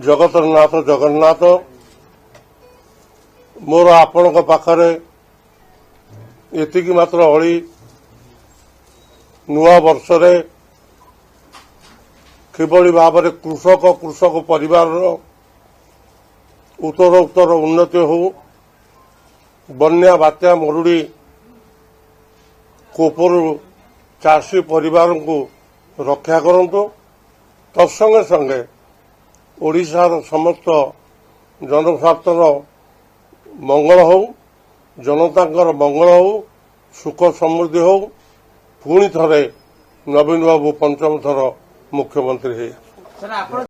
जगतर नाथ जगन्नाथ मोर आपण पाखरे एतिकी मात्र अली नुआ वर्षरे किभली भाव में कृषक परिवार उत्तर उन्नति हो बन्या बात्या मरुड़ी कोपर चाषी परिवार को रक्षा करंतु तत्संगे संगे ओडिशार समस्त जनस्वार्थर मंगल हो जनतांकर मंगल हो सुख समृद्धि हो पुणी थरे नवीन बाबू पंचम थर मुख्यमंत्री है।